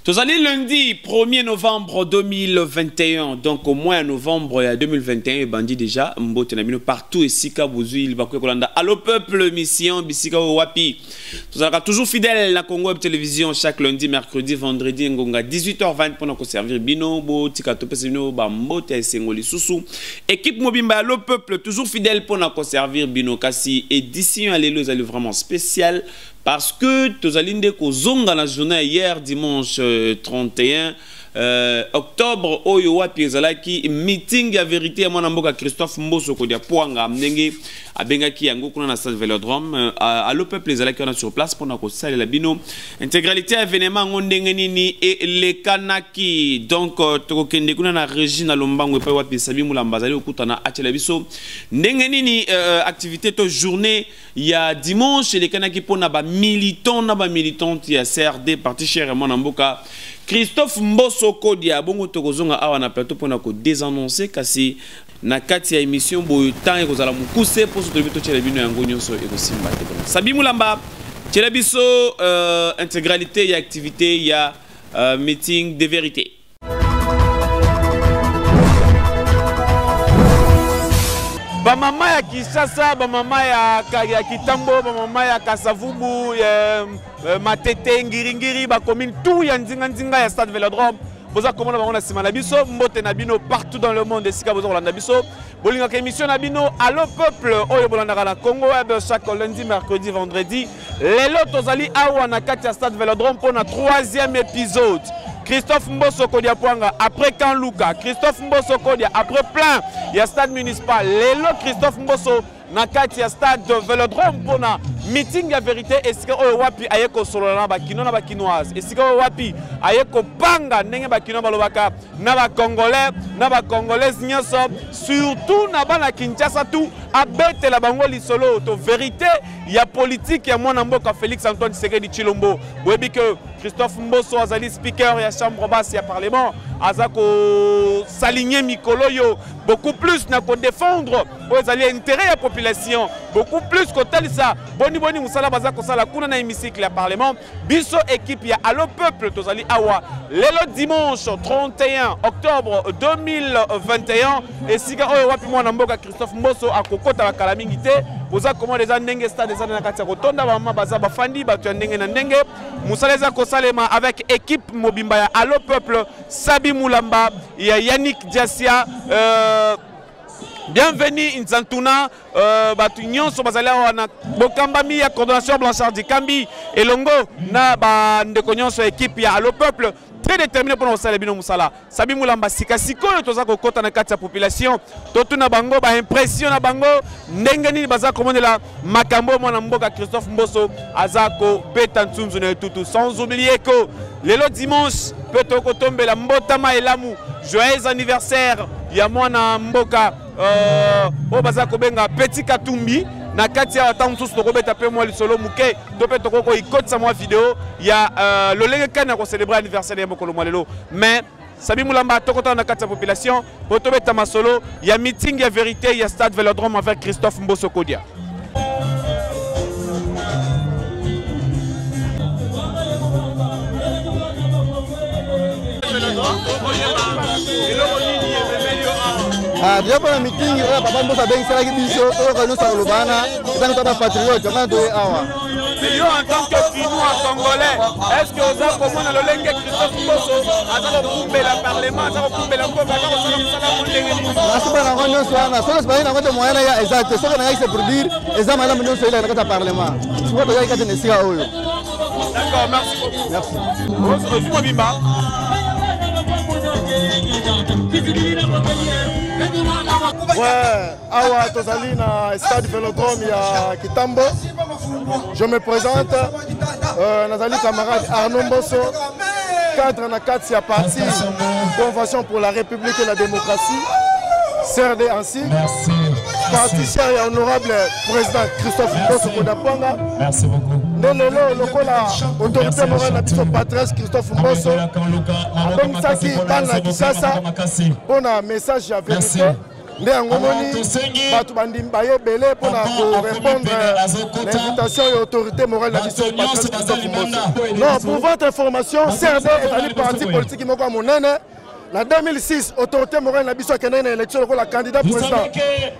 Tous allez lundi 1er novembre 2021, donc au mois de novembre 2021, bandit déjà, mbote na bino partout ici Kabouzu, il va Kolanda. Allo peuple, mission, bisika wapi. Tous allez toujours fidèle la Congo Télévision chaque lundi, mercredi, vendredi, ngonga 18h20 pour nous servir bino, bo tika topesi bino ba mbote sengoli susu. Équipe Mobimba Allo peuple toujours fidèle pour nous servir bino kasi édition alléluia, elle est vraiment spéciale. Parce que tous allez dans la journée hier dimanche 31 octobre oyo wapi ezalaki meeting ya vérité ya mwana mboka Christophe Mboso kodia poanga mnenge abengaki yango kuna na stade Vélodrome Allo peuple ezalaki on sur place pour na ko salela bino intégralité ya événement ngondenge nini et les kanaki donc tokokende kuna na Regina Lombango epa wapi Sabi Mulamba zali okutana atela biso ndenge nini activité to journée ya dimanche les kanaki pona ba militant na ba militante ya CRD parti cher mwana mboka Christophe Mboso Kodia bongo tokozonga awa na plateau pona ko désannoncer kasi na kati ya émission boyo temps ekozala mukuse pour se trouver to tshela bino yango nyonso ekosimba te bona Sabi Mulamba tshela biso intégralité ya activité ya meeting de vérité. Ba mama ya Kinshasa, ba mama ya Kitambo, ba mama ya Kasavubu, Matete, Ngiringiri, ba commune tout ya nzinga ya stade Vélodrome. Boza komona bango na sima na biso, mbote na bino partout dans le monde esika boza kolanda biso. Bolinga ka émission na bino Allo peuple oyo bolanda na Congo web chaque lundi, mercredi, vendredi. Lelo tozali awa na kati ya stade Vélodrome pour na 3e épisode. Christophe Mboso Kodia Poanga après Kanluka, Christophe Mboso Kodia après plein, il y a stade municipal. Lelo Christophe Mboso na kati ya stade Vélodrome pour na meeting ya vérité esika oyo wapi ayeko solo na bakino na bakinoise esika oyo wapi ayeko panga ndenge bakino balobaka na ba congolais na ba congolaises nyonso surtout na bana Kinshasa tout abetela bango lisolo to vérité ya politique ya mwana mboka Félix Antoine Tshisekedi Tshilombo webi que Christophe Mboso azali speaker ya chambre basse ya parlement azako s'aligner mikolo yo beaucoup plus na ko défendre aux alliés intérêt ya population beaucoup plus ko talisa boni musala baza ko sala kuna na hémicycle ya parlement biso équipe ya Allo peuple tozali awa lelo dimanche 31 octobre 2021 et sika oyo wapi mwana mboka Christophe Mboso akokota bakala mingi te boza comment les ndenge stade za na kati ya kotonda ba mama baza bafandi batu ya ndenge na ndenge musala za ko salema avec équipe mobimba ya Allo peuple Sabi Mulamba ya Yannick Diasia bienvenue Nzantuna batu nyonso bazali wana bokambami ya coordination Blanchard Dikambi elongo na ba ndeko nyonso équipe ya Allo peuple très déterminé pour nous bino musala Sabi Mulamba sika sikoyo toza kokota na kati ya population totuna bango ba impression na bango ndenge nini baza komonela makambo mwana mboka Christophe Mboso azako beta ntunzu na tutu sans oublier que lelo dimanche peut kotombela mbotama elamu joyeux anniversaire ya mwana mboka o baza kobenga Petit Katumbi na kati ya wata msusu tokobeta pe mwa lisolo muke to pe tokoko ikotisa mwa video ya lolenge kana ko célébrer anniversaire ya mokolo mwalelo mais Sabi Mulamba tokota na kati ya population po tobeta masolo ya meeting ya vérité ya stade Vélodrome avec Christophe Mboso Kodia. Déjà pour la meeting, papa Mboso ben ça qui biso, to nous ça lobana, dans ta patriote, on a deux awa. Mais yo en tant que Finnois congolais, est-ce que vous avez comment le lenge Christophe Mboso azalo kumbela parlement, azalo kumbela mboka ka osala musala mondenge. Nasuba na ngono swana, solo sibali na ngoto moyana ya exact, solo na se produire, ezama la mino soila na kata parlement. Siko to ya kata nesika oyo. D'accord, merci beaucoup. Merci. Bonjour Mobimba. Ouais, awa tozali na stade Vélodrome ya Kitambo. Je me présente, Nazali camarade Arnaud Mboso, cadre na kati ya parti Convention pour la République et la démocratie, CRD ainsi. Parti cher et honorable président Christophe Mboso Kodia Poanga. Merci beaucoup. Lelo lokola autorité morale na biso Patrice Christophe Mboso. Comme ça qui parle na Kinshasa, on a un message à vérité. nde yango moni bato bandimi baye ebele mpona korépondre l'invitation et autorité morale na biso patrice Christophe Mboso. Non, pour votre information, CRD ezali parti politique moko ya monene. En 2006, autorité morale na biso akendaki na élection lokola candidat président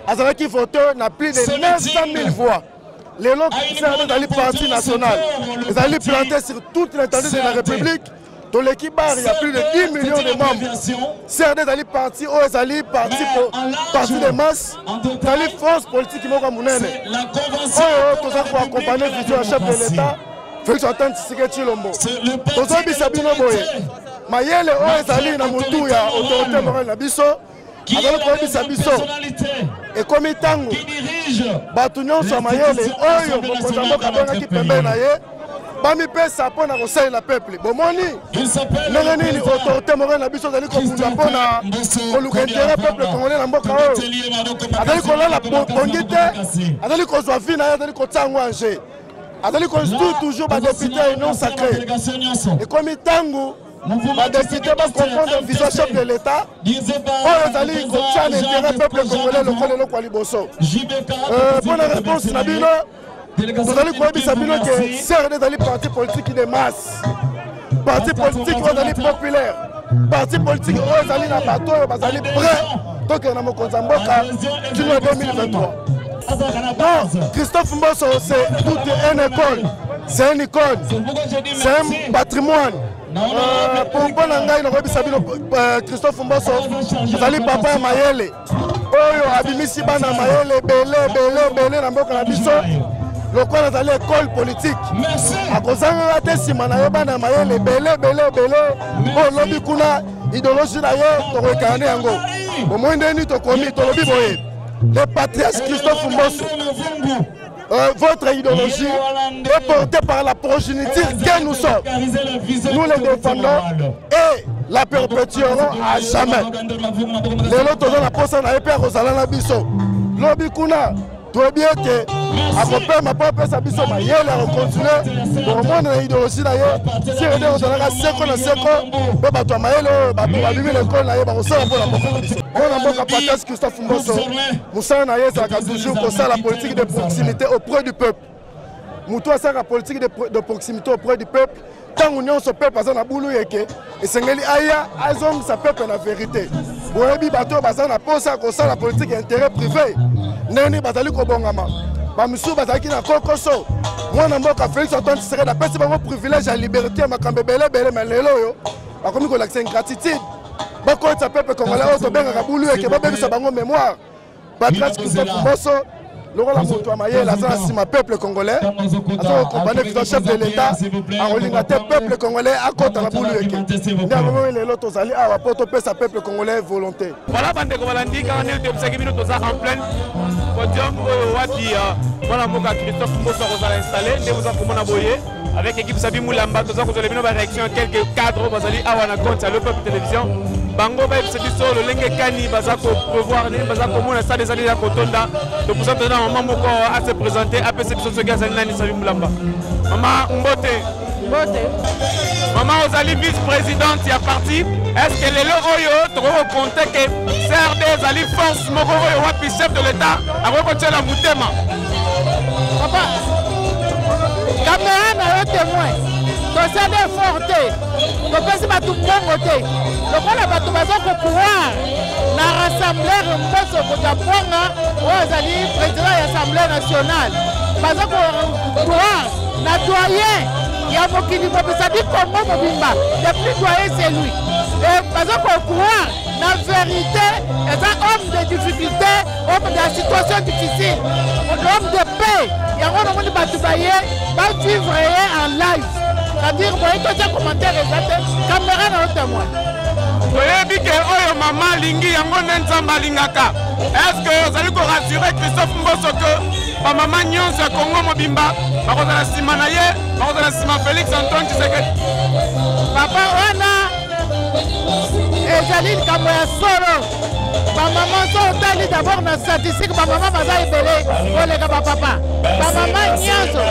azalaki voteur na plus de 900 000 voix. Les lots CRD ezali parti national ezali planté sur toute l'étendue de la République. Dans l'équipe bar, il y a plus de 10 millions de membres. CRD ezali parti oyo ezali parti de masse ezali force politique moko ya monene oyo toza koaccompagner vision ya chef de l'État Félix Antoine Tshisekedi Tshilombo. Tozobisa bino boye mayele oyo ezali na motu ya autorité morale na biso azali koyebisa biso ekomi ntango bato nyonso ya mayele oyo mokonzi ya mboka abengaki pembeni na ye bamipesa mpona kosalela peuple. Bomoni ndenge nini autorité morale na biso azali kobunda mpona koluka intérêt peuple congolais na mboka oyo azali kolala bongi te azali kozwa vi na ye azali kotia yango ange azali construire toujours badépute non sacré ekomi ntango badépute bacomprendre vision chef de l'État oyo ezali kotia na intérêt peuple congolais lokola eloko ya liboso. Mpona réponse na bino tozali koyebisa bino ke CRD ezali parti politique de masse, parti politique oyo ezali populaire, parti politique oyo ezali na bato oyo bazali prêt tokende na mokonzi ya mboka kino 2023. Non, Christophe Mboso, c'est toute une école, c'est une icône, c'est un patrimoine. Pour Bonangaï, Christophe Mboso, vous allez papa à Mayele. Oyo abimisi bana Mayele, belé, na mboka na biso. Lokola ezali école politique. Akozanga te sima na ye bana Mayele, belé. Oyo lobi kuna idéologie na ye tokoekane yango. Omoi ndeni tokomi tolobi boye. Le patriarche Christophe Mboso, votre idéologie est portée par la progéniture que nous sommes. Nous les défendons et la perpétuerons à jamais. Les autres ont la poste na épée Rosala na biso. Lobi kuna tout bien que après ma propre sabiso ma yele a continuer pour moi na idéologie na ye. Si on est dans la seko na seko, ba to ma yele ba bimi l'école na ye ba osala pour la mboka. On a mboka patriarche Christophe Mboso. Moussa na ye ça toujours pour ça la politique de proximité auprès du peuple. Moutou ça la politique de proximité auprès du peuple. Tant union ce peuple parce na boulou yeke et sengeli aya azong sa peuple na vérité. Boyebi bato baza na posa ko ça la politique intérêt privé. Neni bazali ko bongama. Ba musu bazaki na kokoso. Mwana mboka Félix Antoine Tshisekedi da pesi bango privilège à liberté makambe belé mais lelo yo. Ba komi ko l'accès ingratitude. Ba ko ta peuple congolais auto benga ka boulou yeke ba bebisa bango mémoire. Patrice Christophe Mboso lokola moto ya mayele aza na nsima peuple congolais aza kokompane vision chef de l'État akolinga te peuple congolais akota na bulu yeke nde yango lelo tozali awa mpo topesa peuple congolais volonté. Voilà bandeko balandi kaka ndenge tobisaki bino toza en pleine podium oyo wapi mwana mboka Christophe Mboso akozala installé nde boza komona boye avec équipe Sabi Moulamba toza kozala bino baréaction quelques cadres bazali awa na compte ya Le Peuple Télévision bango bayebisa biso lolenge kani baza koprevoir nini baza komona stade ezali ya kotonda topusa tozana mama moko ase présenter apesa biso soki azali nani Sabi Moulamba. Mama Mbote mama ozali vice-présidente ya parti est-ce que lelo oyo tokokompte ke CRD ezali force moko oyo wapi chef de l'État akokotiela motema papa caméra na yo témoin tosali effort te topesi bato mbongo te lokola bato baza kopouvoir na rassembleur Mboso Kotapwanga oyo azali président ya assemblée nationale baza kopouvoir na doyen ya mokili mopesadi Congo mobimba le plus doyen c'est lui baza kopouvoir na vérité eza homme de difficulté homme de situation difficile l'homme de paix yango namoni bato baye bavivre ye en live c'est-à-dire boye totia commentaire eza te caméra na yo témoin toyebi ke oyo mama alingi yango nde nzambe alingaka est-ce que ozali korassure Christophe Mboso ke bamama nyonso ya Congo mobimba bakozala nsima na ye bakozala nsima Félix Antoine Tshisekedi papa wana ezali likambo ya solo bamama so otali d'abord na statistique bamama baza ebele koleka bapapa bamama nyonso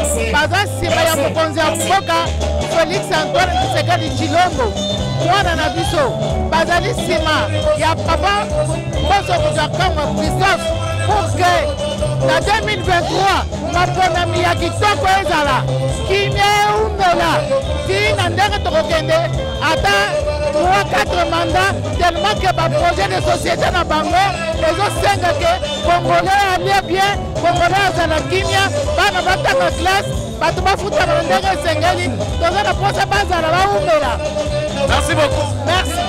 baza nsima ya mokonzi ya mboka Félix Antoine Tshisekedi Tshilombo mwana na biso bazali nsima ya papa Mbosso Kangwa Christophe pour que na 2023 maponami ya kitoko ezala kimia eumela tina ndenge tokokende ata 3-4 mandats tellement que baprojet de société na bango ezosenga ke congolais alie bien congolais azala kimia bana batanga classe bato bafuta na ndenge esengeli toza na mposa bazala baumela. Merci beaucoup. Merci.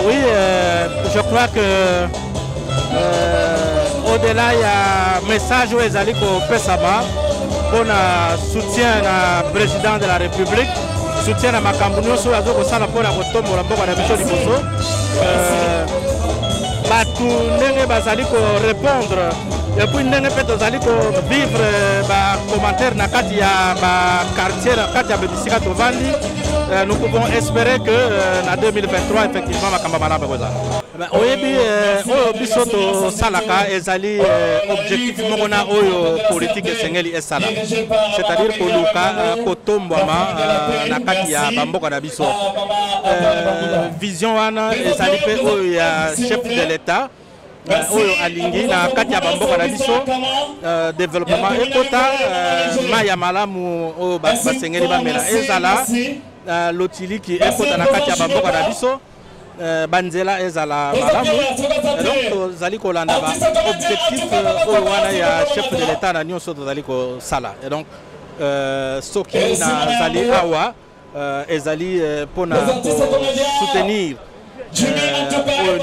Oui, je crois que au-delà, il y a un message où ils allaient au Pesaba pour le soutien du président de la République, soutien à Makambunio sur la zone pour la Rotombo, la Boka de Michel Liboso. Répondre. Et puis, nous allons vivre des commentaires dans le quartier, nous pouvons espérer que en 2023, effectivement, oyebi biso salaka ezali objectif mokona oyo politique esengeli esala, c'est-à-dire koluka kotombwama na kati ya bamboka na biso. Vision wana ezali pe oyo ya chef de l'État oyo alingi na kati ya bamboka na biso développement ekota maya malamu oyo basengeli bamela ezala lotiliki ekota na kati ya bamboka na biso banzela ezala malamu. Donc tozali kolanda ba objectif oyo wana ya chef de l'État na nyonso tozali kosala. Et donc soki na zali awa ezali pona soutenir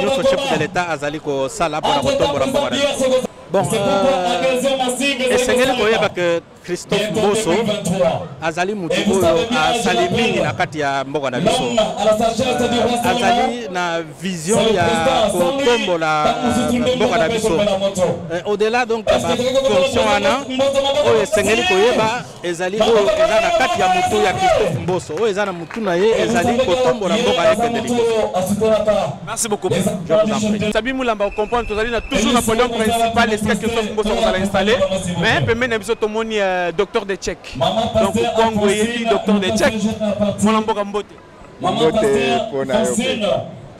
notre chef de l'État azali kosala pona kotombola mboka na biso. Bon, esengeli koyeba ke Christophe Mbosso azali mutu oyo asali mingi na kati ya mboka na biso, azali na vision ya kotombola mboka na biso. Au-delà donc ya fonction wana oyo esengeli koyeba ezali oyo eza na kati ya mutu ya Christophe Mbosso oyo eza na mutu na ye ezali kotombola mboka ekende liboso. Merci beaucoup. Je vous en prie. Sabi Moulamba, on comprend que vous toujours na podium principal est ce que Christophe Mbosso va installer, mais permet de tout le monde docteur de Tchèque. Donc Congo est docteur de Tchèque. Molamboka Mbote. Mbote pona yo.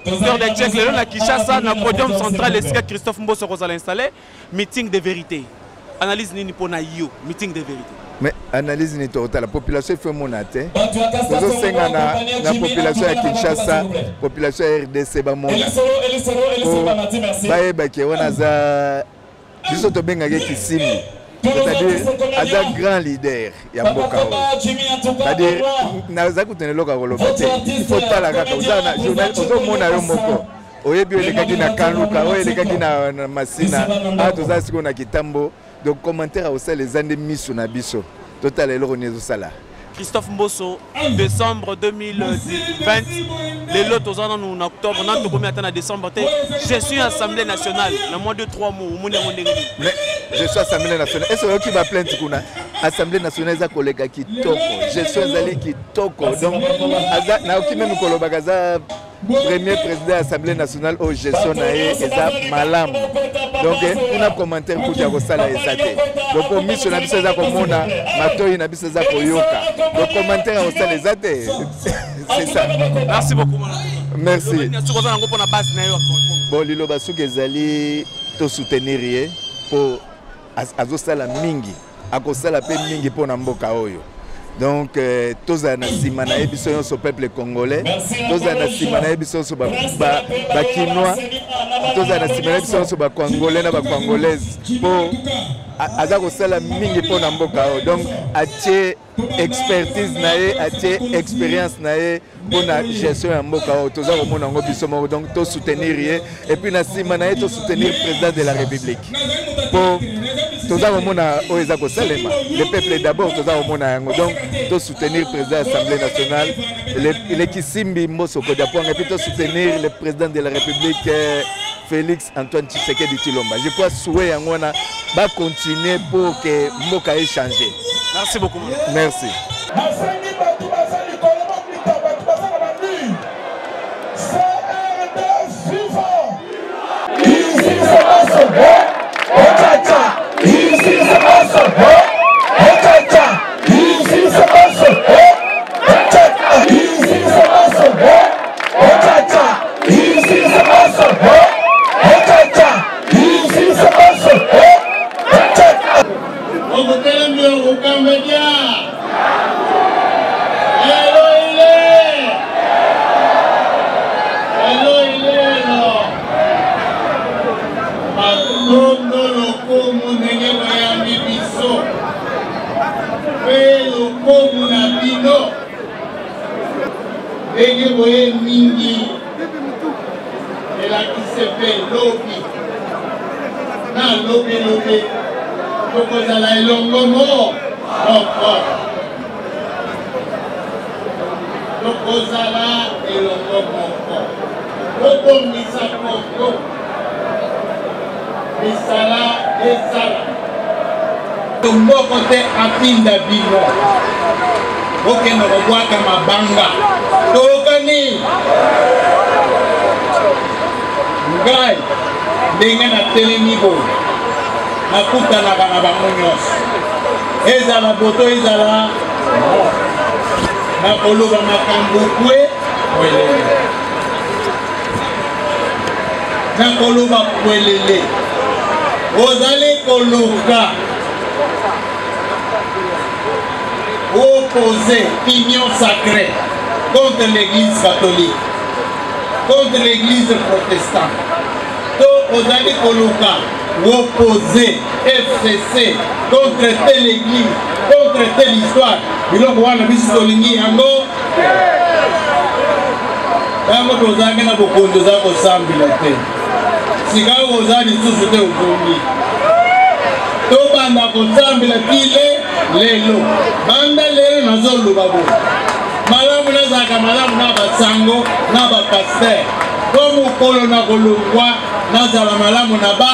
Docteur de Tchèque, le na Kinshasa na podium central est ce que Christophe Mbosso va installer, meeting de vérité. Analyse ni pona yo, meeting de vérité. Mais analyse ni total la population fait mon até. Nous senga na population ya Kinshasa, population RDC ba mona. Bae ba ke wana za biso to benga ke kisimbi. C'est-à-dire aza grand leader ya mboka o. C'est-à-dire na za kutenelo ka kolobate. Il faut tala kaka uzana journal ozo mona yo moko. Oyebi elekaki na Kaluka, oyebi na Masina, atoza siko na Kitambo. Donc commentaire au sein les années mis sur Nabiso. Total et l'organisation sala. Christophe Mbosso, décembre 2020, les lots aux ans en octobre, on a tout combien en décembre. Je suis Assemblée nationale, dans moins de 3 mois. Mais je suis Assemblée nationale. Est-ce que tu vas plaindre Kuna? Assemblée nationale, c'est collègue qui toko. Je suis allé qui toko. Donc, Naoki même Kolobagaza. Premier président de l'Assemblée nationale au gestion nae eza malam. Donc on a commenté pour dire que ça là ezate. Donc on mission na biso za komona matoi na biso za koyoka. Donc commentaire au ça ezate. C'est ça. Merci beaucoup. Merci. Bon lilo basuki ezali to soutenir pour azosala mingi. Akosala pe mingi pour na mboka oyo. Donc, tous les Nassimana sont au peuple congolais, tous les Nassimana sont au Bakinois, tous les Nassimana sont au Congolais et Congolaises. Pour Azako Sala Mingi pour Namboka. Donc, atie expertise, atie expérience pour la gestion de Mboka. Tous les Nassimana donc tous soutenir et puis Nassimana tous soutenir le président de la République. Pour tous le peuple d'abord, donc de soutenir le président de l'Assemblée nationale, les Kisimbi Mbosso Kodiapouang, et puis de soutenir le président de la République, Félix Antoine Tshisekedi Tshilombo. Je crois souhaiter va continuer pour que Mboka ait changé. Merci beaucoup. Merci. Easy, média. Hello, il est. Hello, il est là. Matondo loko munenge bayambi biso. Pe loko munabino. Ege boye mingi. Et là qui se fait lobby. Na lobby. Koko zala elongo mo. Koko zala elongo mo. Koko misa koko. Misala esala. Tomboko te apinda bino. Oke no kobwaka mabanga. Tokani. Ngai ndenge na telemi boye nakutanaka na bango nyonso ezala boto ezala nakoloba makambo kwe kwelele nakoloba kwelele ozali koluka opposer union sacrée contre l'église catholique, contre l'église protestante. Donc, aux années Koluka, opposé FCC contre telle église, contre telle histoire. Il a voulu la mise sur ligne. Yango, yango tozanga na bokondo za ko sambila te. Sika ozali susu te utongi. To banda ko sambila pile lelo. Banda lelo nazolo babo. Malamu na zaka malamu na basango na ba pasteur. Comme okolo na kolongwa na zala malamu na ba.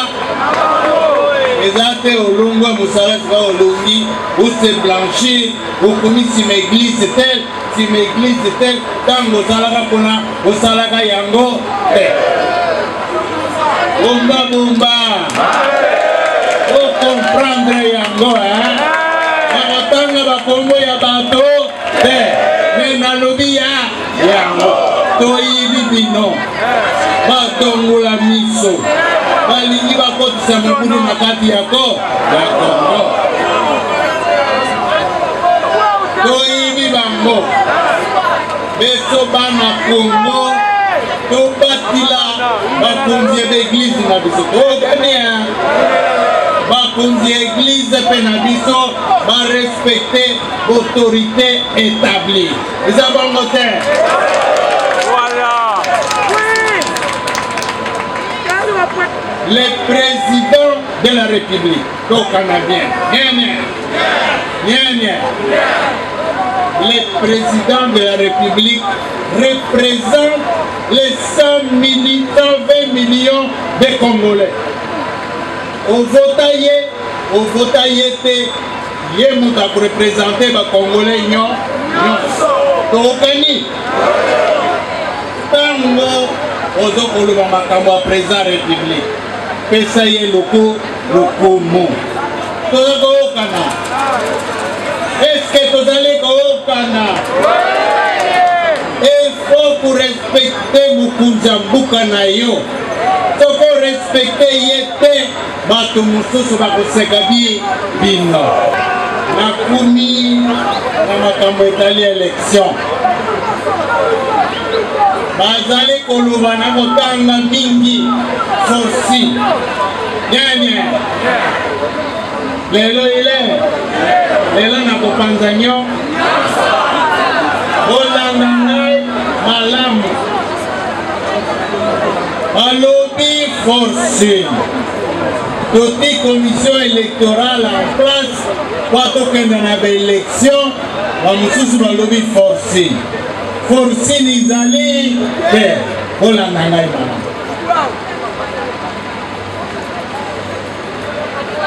Ezate olongwa musala sika olongi ou se blanchir ou komi si m'église telle tango salaka pona osalaka yango te. Bomba o comprendre yango nakotanga bakombo ya bato te me nalobi ya yango toyibi bino batongola miso balingi bakotisa mokulu na kati ya Kongo toyibi bango beso bana Kongo tobatila bakonzi ya baeglize na biso tokania bakonzi ya eglize mpe na biso barespecte autorité établie eza bongo te. Le président de la République, le Canadien, le président de la République représente les 100 militants, 20 millions de Congolais. Au votaye te, yé mouta pour représenter les Congolais, non. Tokani. Tango, ozo koloba makambo ya président République. Pesa ye loko mo. Toza kookana. Est-ce que tozali kookana? Il faut pour respecter mukunza mbuka na yo. Toko respecter yete bato mususu bakoseka bino. Nakumi na makambo etali élection. Bazali koluba na kotanga mingi forci nyanya lelo na kopanza nyo olanda ngai malamu balobi forci toti commission électorale en place po tokenda na baélection bamosusu balobi forci forci nizali te olanda ngai malamu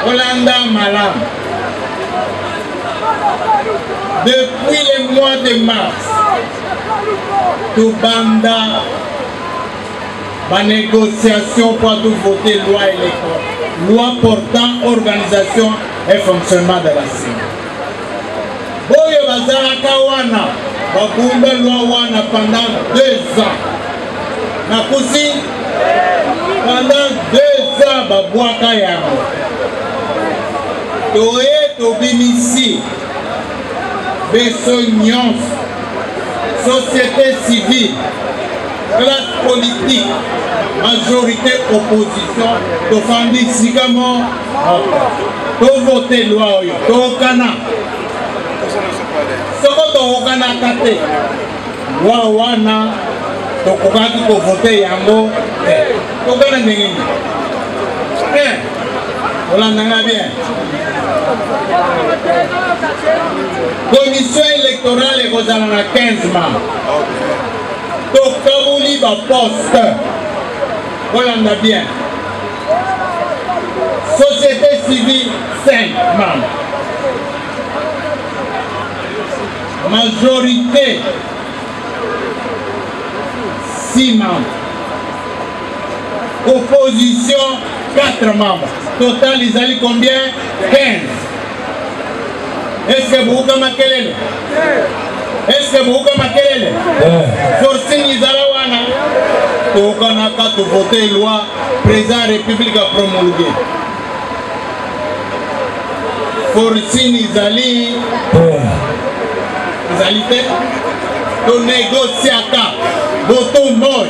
Olanda Malam. Depuis le mois de mars, tout banda ma négociation pour voter loi électorale, loi portant organisation et fonctionnement de la CENI. Boye bazalaka wana, babumba loi wana pendant 2 ans. Nakusi pendant 2 ans babwaka yango. Toye tobimisi beso nyonso société civile classe politique majorité opposition tofandi sikamo tovote loi oyo tokana soko tokokanaka te loi wana tokokaki kovote yango te tokana ndenge nini olandanga bien. Commission électorale est à 15 membres. Tokabuli ba poste. Olanda bien. Société civile 5 membres. Majorité 6 membres. Opposition 4 membres. Total, ils allaient combien? 15. Est-ce que vous avez makelele? Est-ce que vous avez makelele? Forcing ils allaient wana. Tokanaka to voter loi président République a promulgué. Forcing ils allaient to négocier aka voto moy.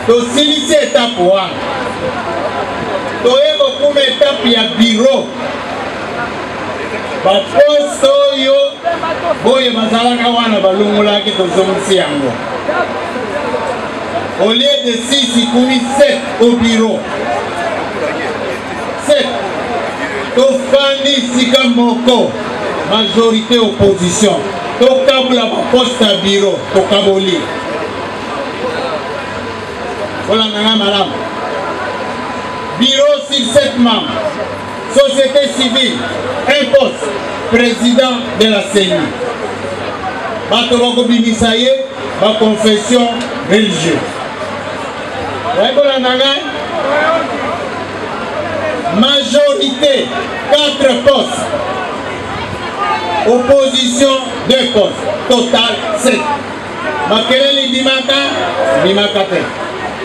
To silisi étape wana. Toyeko kuma étape ya bureau. Baposte oyo boye bazalaka wana balongolaki tozongisi yango. Au lieu de 6, ikumi 7 au bureau. 7. Tofandi sika moko. Majorité opposition. Tokabula baposte ya bureau. Tokaboli. Voilà nanga madame. Bureau sur 7 membres. Société civile, un poste, président de la CENI. Batobako Bimisaye, ma confession religieuse. Majorité, 4 postes. Opposition, 2 postes. Total, 7. Makelele Bimaka, Bimakate.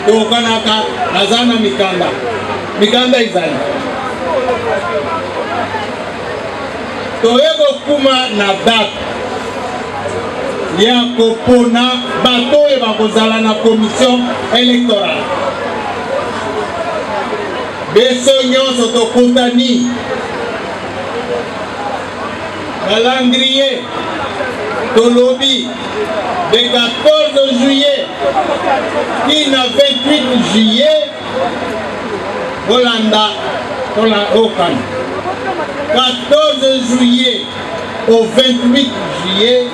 Tokanaka, Nazana Mikanda. Mikanda izali. Toyeko kuma na date ya kopona bato e bakozala na commission électorale. Beso nyonso tokutani calendrier tolobi de 14 juillet qui na 28 juillet Holanda Okan. 14 juillet au 28 juillet,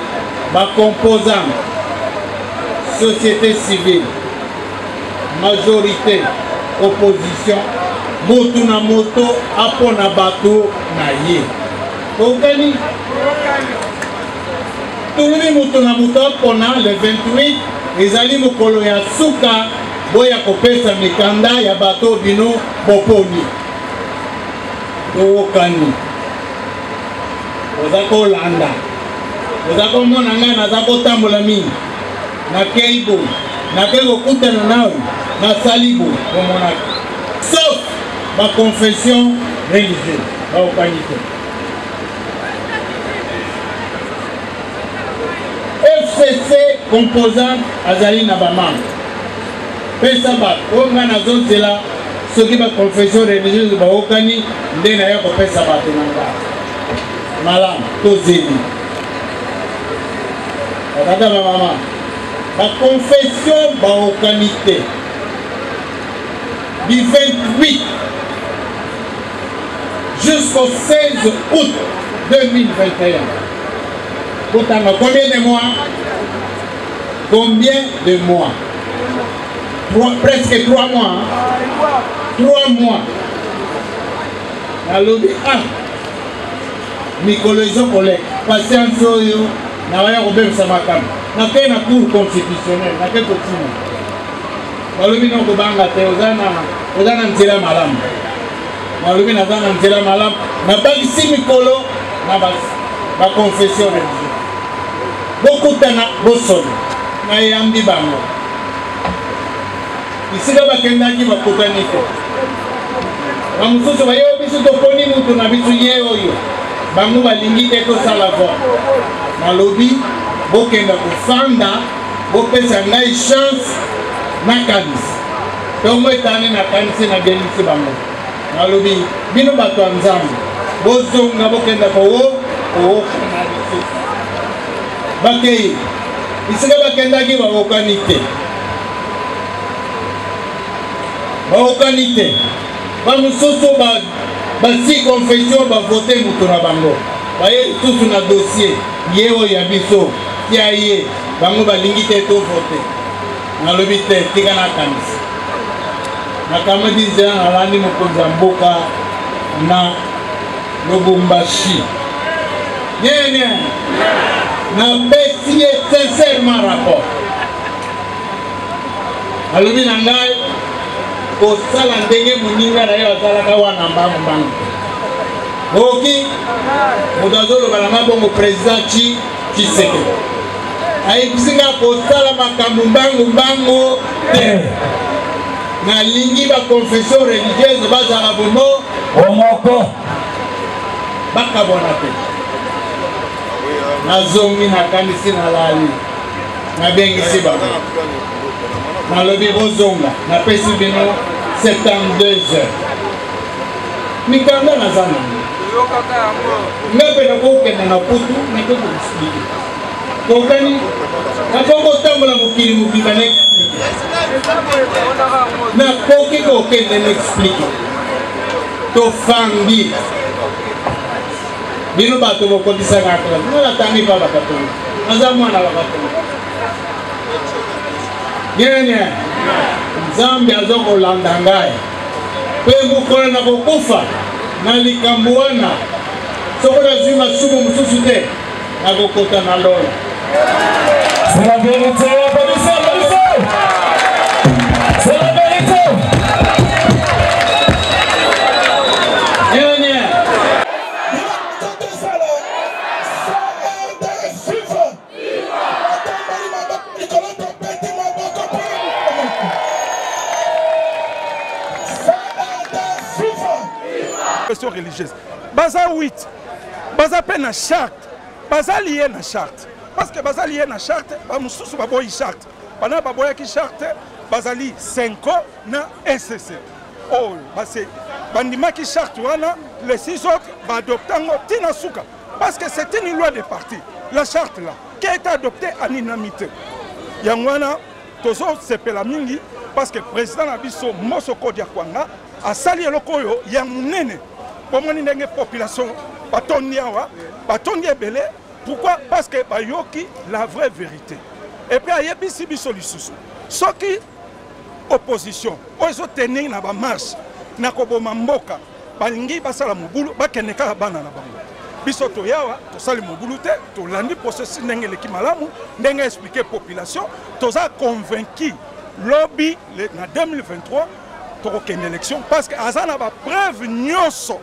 ma composante, société civile, majorité, opposition, moto na moto, apona bato na ye. Okani? Tulumi moto na moto apona le 28, ezali mokolo ya suka, boya kopesa mikanda ya bato bino boponi. Okani? Ozako Holanda. Ozako mona nga nazako tambola mingi. Na keibo. Na kego kutana nawe. Na salibo. Sauf ma confession religieuse. Baokanite. FCC composante azali na bamam. Pesa ba. Onga na zozela. Soki ba confession religieuse baokani. Nde na yako pesa ba tenanga. Malam, tozeli. Tata ma maman. La confession baokanité. Du 28 jusqu'au 16 août 2021. Combien de mois? Combien de mois? Presque 3 mois. 3 mois. Alobi mikolo ezokole patience oyo na waya kobebisa makambo nake na cour constitutionnelle nake kotima balobi na kobanga te oza na nzela malamu balobi naza na nzela malamu nabangisi mikolo na baconfession religieuse bokutana bosolo nayambi bango isika bakendaki bakutani te bamosusu bayebi biso toponi mutu na biso ye oyo bango balingi te tosala vote nalobi bokenda kofanda bopesa ngai chance nakanisi ntongo etani nakanisi nabengisi bango nalobi bino bato ya nzambe bozonga bokenda kookana lisusu bakei bisika bakendaki baokani te bamosusu basi confession bavote moto na bango baye lisusu na dossier ye oyo ya biso tia ye bango balingi te tovote nalobi te tika nakanisi nakamati nzela nalandi mokonzi ya mboka na Lubumbashi nyenye napesi ye sincèrement rapport alobi na ngai kosala ndenge moninga na ye asalaka wana mbangu oki moto azoloba na nga bongo président Tshisekedi ayebisinga kosala makambo mbangu te nalingi baconfession religieuse bazala bomo omoko bakabwana te nazongi nakanisi nalali nabengisi bango nalobi bozonga napesi bino 72 heures mikanda naza nango nga mpe nakokende na putu nakokoexplike kokani nakokotambola mokili mobimba naexplike nakoki kokende naexplike tofandi bino bato bokondisaka kala natangi pa bakatonga naza mwana bakatonga nyenye nzambe azokolanda ngai mpe mokolo na kokufa na likambo wana soko nazwi masumu mosusu te nakokota na lola c'est la vérité c'est la vérité nyenye religieuse baza 8 baza pe na charte baza lié na charte parce que baza lié na charte bamususu baboyi charte bana baboyaki charte bazali 5 na SCC oh base bandimaki charte wana les 6 autres badoptango tina suka parce que c'est une loi de parti la charte là qui a été adoptée à l'unanimité yangwana tozo sepela mingi parce que président na biso Mosoko Diakwanga a sali lokoyo ya munene bomoni ndenge population batondi awa batondi ebele pourquoi parce que bayoki la vraie vérité et puis ayebisi biso lisusu soki opposition ozo tenir na ba marche na koboma mboka balingi basala mobulu bakende kaka bana na bango biso toyawa tosali mobulu te tolandi processus ndenge leki malamu ndenge expliquer population toza convaincu lobby na 2023 pour une élection parce que azana ba preuve nyonso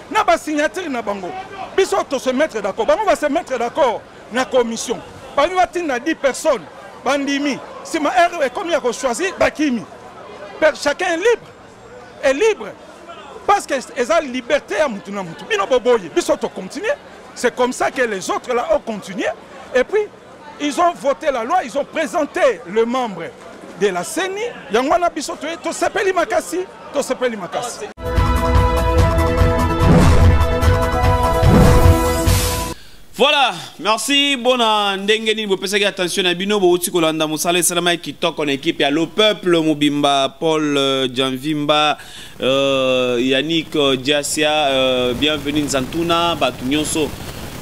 na ba signature na bango biso to se mettre d'accord bango va se mettre d'accord na commission bango batina 10 personnes bandimi si ma R est comme il a choisi bakimi chacun est libre parce que eza liberté à mutu na mutu bino boboye biso to continuer c'est comme ça que les autres là ont continué et puis ils ont voté la loi ils ont présenté le membre de la CENI, Yangwana Bisoto, to sepeli makasi. Voilà, merci. Bon, ndengeni, vous pensez attention à Bino, vous aussi Kolanda Moussale, Salama qui toque en équipe. Il y a le peuple, Mobimba, Paul, Janvimba, Yannick, Diasia, bienvenue Zantuna, Batunyonso.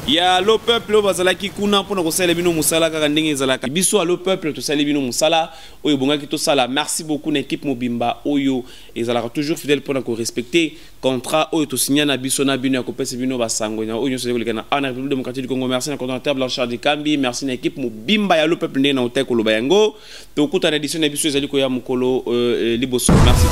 Il y a le peuple bazalaki kuna pour nous saluer bino musala kaka ndenge ezalaka biso le peuple to saluer bino musala oyo bongaki to sala merci beaucoup l'équipe Mobimba oyo ezalaka toujours fidèle pour nous respecter contrat oyo to signer na biso na bino ya kopesa bino basango na oyo so lekana en République démocratique du Congo merci na coordinateur Blanchard de Kambi merci l'équipe Mobimba ya le peuple ndenge na oteko lo bayango to kuta na édition na biso ezali ko ya mukolo liboso merci